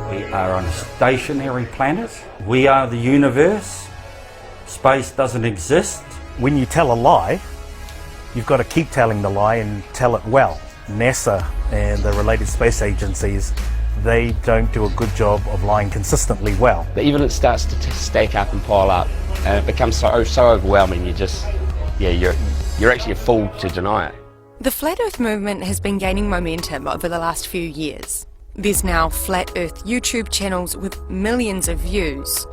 We are on a stationary planet. We are the universe. Space doesn't exist. When you tell a lie, you've got to keep telling the lie and tell it well. NASA and the related space agencies, they don't do a good job of lying consistently well. The evidence starts to stack up and pile up, and it becomes so overwhelming. You're actually a fool to deny it. The Flat Earth movement has been gaining momentum over the last few years. There's now Flat Earth YouTube channels with millions of views,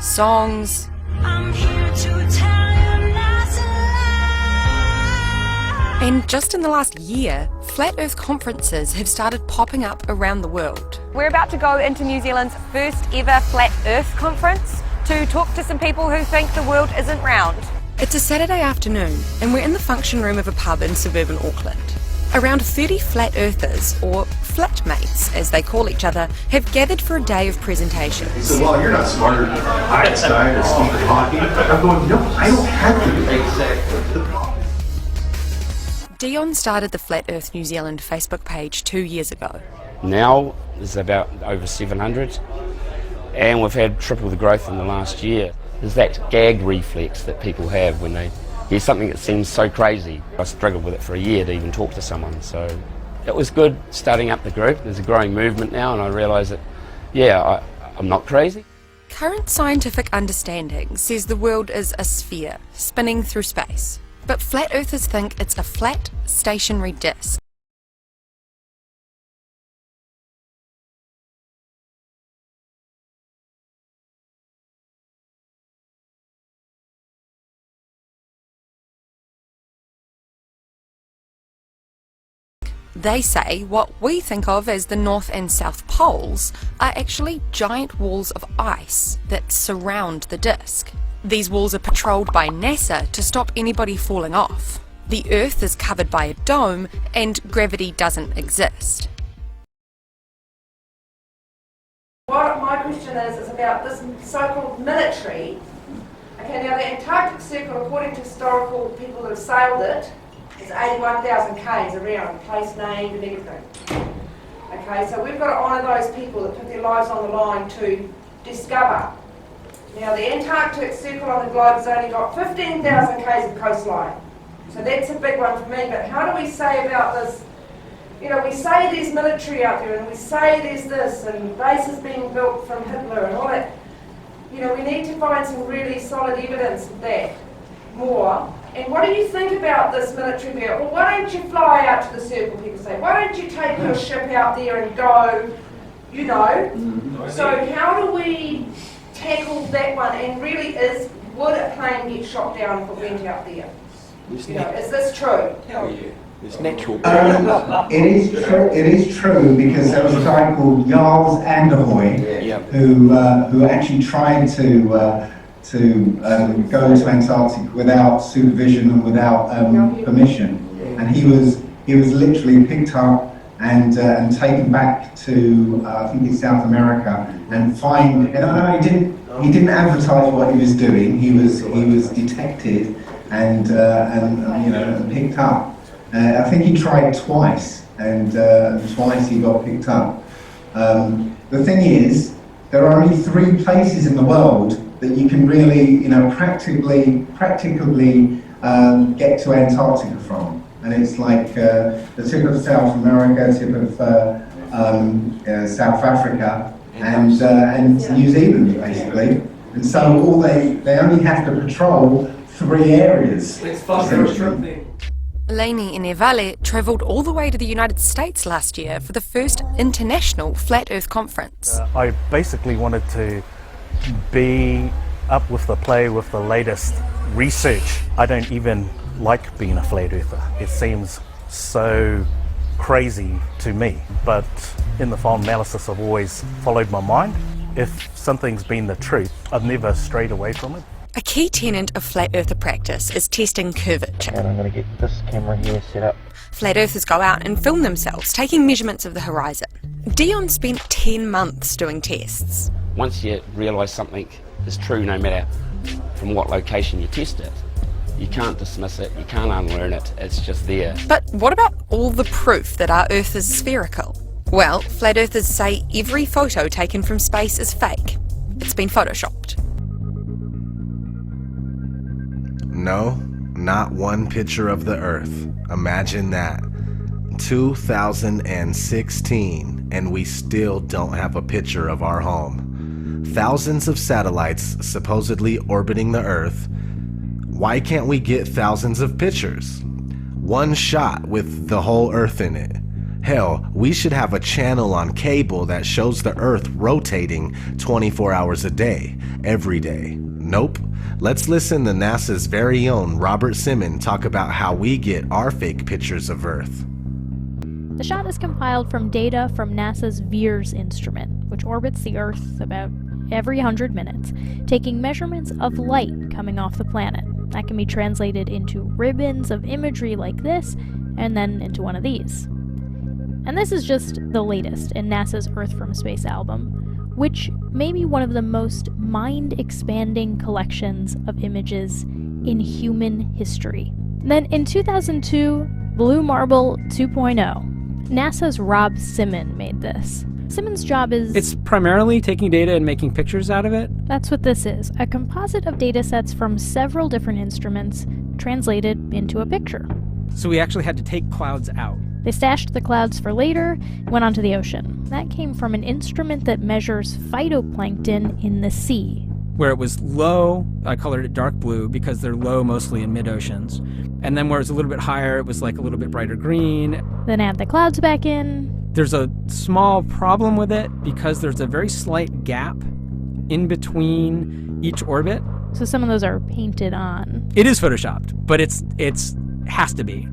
songs, I'm here to tell you not to lie. And just in the last year, Flat Earth conferences have started popping up around the world. We're about to go into New Zealand's first ever Flat Earth conference to talk to some people who think the world isn't round. It's a Saturday afternoon and we're in the function room of a pub in suburban Auckland. Around 30 flat earthers, or flatmates as they call each other, have gathered for a day of presentations. So while you're not smarter than Einstein or Stephen Hawking, I'm going, no, I don't have to do exactly. Dion started the Flat Earth New Zealand Facebook page 2 years ago. Now there's about over 700, and we've had triple the growth in the last year. There's that gag reflex that people have when they hear something that seems so crazy. I struggled with it for a year to even talk to someone, so it was good starting up the group. There's a growing movement now, and I realise that, I'm not crazy. Current scientific understanding says the world is a sphere, spinning through space. But flat earthers think it's a flat, stationary disk. They say what we think of as the North and South Poles are actually giant walls of ice that surround the disk. These walls are patrolled by NASA to stop anybody falling off. The Earth is covered by a dome and gravity doesn't exist. What my question is about this so-called military. Okay, now the Antarctic Circle, according to historical people that have sailed it, is 81,000 k's around, place named and everything. Okay, so we've got to honour those people that put their lives on the line to discover. Now the Antarctic Circle on the globe has only got 15,000 k's of coastline. So that's a big one for me, but how do we say about this? You know, we say there's military out there and we say there's this and bases being built from Hitler and all that. You know, we need to find some really solid evidence of that more. And what do you think about this military bit? Well, why don't you fly out to the circle, people say. Why don't you take your ship out there and go, you know? So how do we tackle that one? And really would a plane get shot down if it went out there? You know, is this true? Hell yeah. It's natural. It is true because there was a guy called Jarls Anderhoy who actually tried to go to Antarctica without supervision and without permission, and he was literally picked up and taken back to I think it's South America and fined. No, he didn't advertise what he was doing. He was detected and picked up. I think he tried twice, and twice he got picked up. The thing is, there are only 3 places in the world that you can really, practically get to Antarctica from, and it's like the tip of South America, tip of South Africa, and New Zealand, basically. And so they only have to patrol 3 areas. Lainey Inevale travelled all the way to the United States last year for the first international Flat Earth conference. I basically wanted to be up with the play with the latest research. I don't even like being a flat earther. It seems so crazy to me, but in the final analysis I've always followed my mind. If something's been the truth, I've never strayed away from it. A key tenet of flat earther practice is testing curvature. And I'm going to get this camera here set up. Flat earthers go out and film themselves, taking measurements of the horizon. Dion spent 10 months doing tests. Once you realise something is true, no matter from what location you test it, You can't dismiss it, you can't unlearn it, it's just there. But what about all the proof that our Earth is spherical? Well, flat earthers say every photo taken from space is fake. It's been photoshopped. No, not one picture of the Earth. Imagine that. 2016, and we still don't have a picture of our home. Thousands of satellites supposedly orbiting the Earth. Why can't we get thousands of pictures? One shot with the whole Earth in it. Hell, we should have a channel on cable that shows the Earth rotating 24 hours a day, every day. Nope. Let's listen to NASA's very own Robert Simon talk about how we get our fake pictures of Earth. The shot is compiled from data from NASA's VEERS instrument, which orbits the Earth about every 100 minutes, taking measurements of light coming off the planet. That can be translated into ribbons of imagery like this, and then into one of these. And this is just the latest in NASA's Earth from Space album, which may be one of the most mind-expanding collections of images in human history. Then in 2002, Blue Marble 2.0. NASA's Rob Simon made this. Simon's job is... It's primarily taking data and making pictures out of it. That's what this is, a composite of data sets from several different instruments translated into a picture. So we actually had to take clouds out. They stashed the clouds for later, went onto the ocean. That came from an instrument that measures phytoplankton in the sea. Where it was low, I colored it dark blue because they're low mostly in mid-oceans. And then where it's a little bit higher, it was like a little bit brighter green. Then add the clouds back in. There's a small problem with it because there's a very slight gap in between each orbit. So some of those are painted on. It is photoshopped, but it's has to be.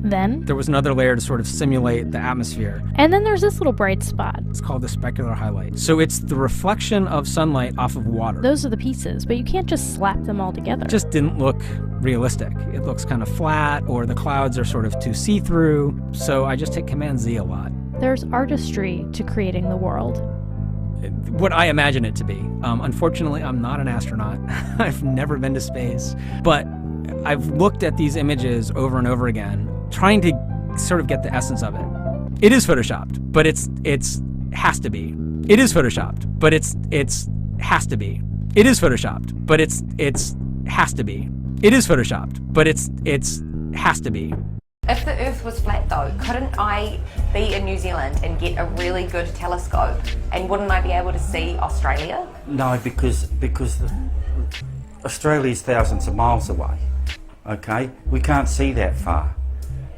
Then there was another layer to sort of simulate the atmosphere. And then there's this little bright spot. It's called the specular highlight. So it's the reflection of sunlight off of water. Those are the pieces, but you can't just slap them all together. It just didn't look realistic. It looks kind of flat, or the clouds are sort of too see-through. So I just hit Command-Z a lot. There's artistry to creating the world. What I imagine it to be. Unfortunately, I'm not an astronaut. I've never been to space. But I've looked at these images over and over again, trying to sort of get the essence of it. It is photoshopped, but it's has to be. It is photoshopped, but it's has to be. It is photoshopped, but it's has to be. It is photoshopped, but it's has to be. If the Earth was flat though, couldn't I be in New Zealand and get a really good telescope, and wouldn't I be able to see Australia? No, because Australia's thousands of miles away. Okay, we can't see that far,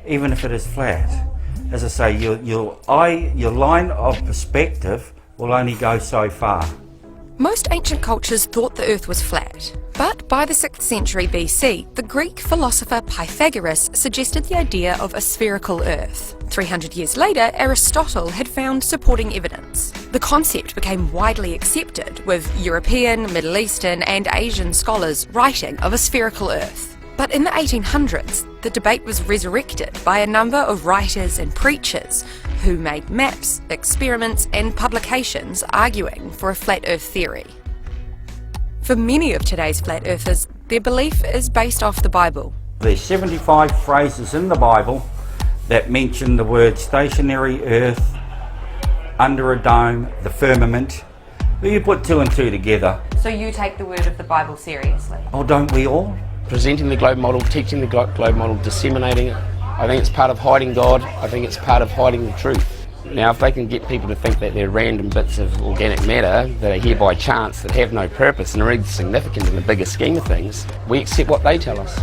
even if it is flat. As I say, your line of perspective will only go so far. Most ancient cultures thought the Earth was flat, but by the 6th century BC, the Greek philosopher Pythagoras suggested the idea of a spherical Earth. 300 years later, Aristotle had found supporting evidence. The concept became widely accepted, with European, Middle Eastern and Asian scholars writing of a spherical Earth. But in the 1800s, the debate was resurrected by a number of writers and preachers who made maps, experiments and publications arguing for a flat Earth theory. For many of today's flat earthers, their belief is based off the Bible. There's 75 phrases in the Bible that mention the word stationary earth, under a dome, the firmament. But you put two and two together. So you take the word of the Bible seriously? Oh, don't we all? Presenting the globe model, teaching the globe model, disseminating it. I think it's part of hiding God. I think it's part of hiding the truth. Now, if they can get people to think that they're random bits of organic matter that are here by chance, that have no purpose and are insignificant in the bigger scheme of things, we accept what they tell us.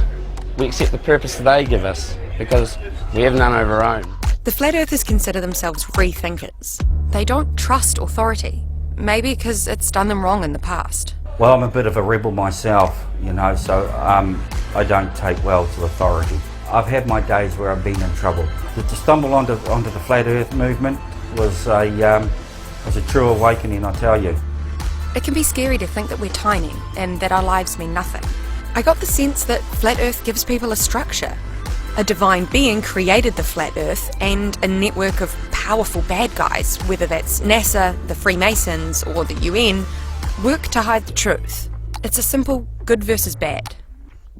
We accept the purpose that they give us because we have none of our own. The flat earthers consider themselves free thinkers. They don't trust authority, maybe because it's done them wrong in the past. Well, I'm a bit of a rebel myself, you know, so I don't take well to authority. I've had my days where I've been in trouble. To stumble onto the flat earth movement was a true awakening, I tell you. It can be scary to think that we're tiny and that our lives mean nothing. I got the sense that flat earth gives people a structure. A divine being created the flat earth, and a network of powerful bad guys, whether that's NASA, the Freemasons or the UN, work to hide the truth. It's a simple good versus bad.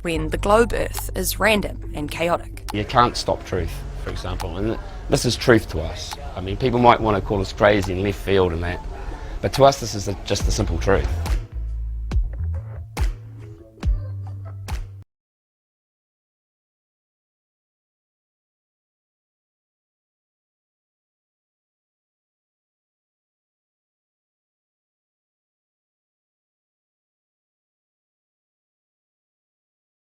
when the globe Earth is random and chaotic. You can't stop truth, for example, and this is truth to us. I mean, people might want to call us crazy and left field and that, but to us this is just the simple truth.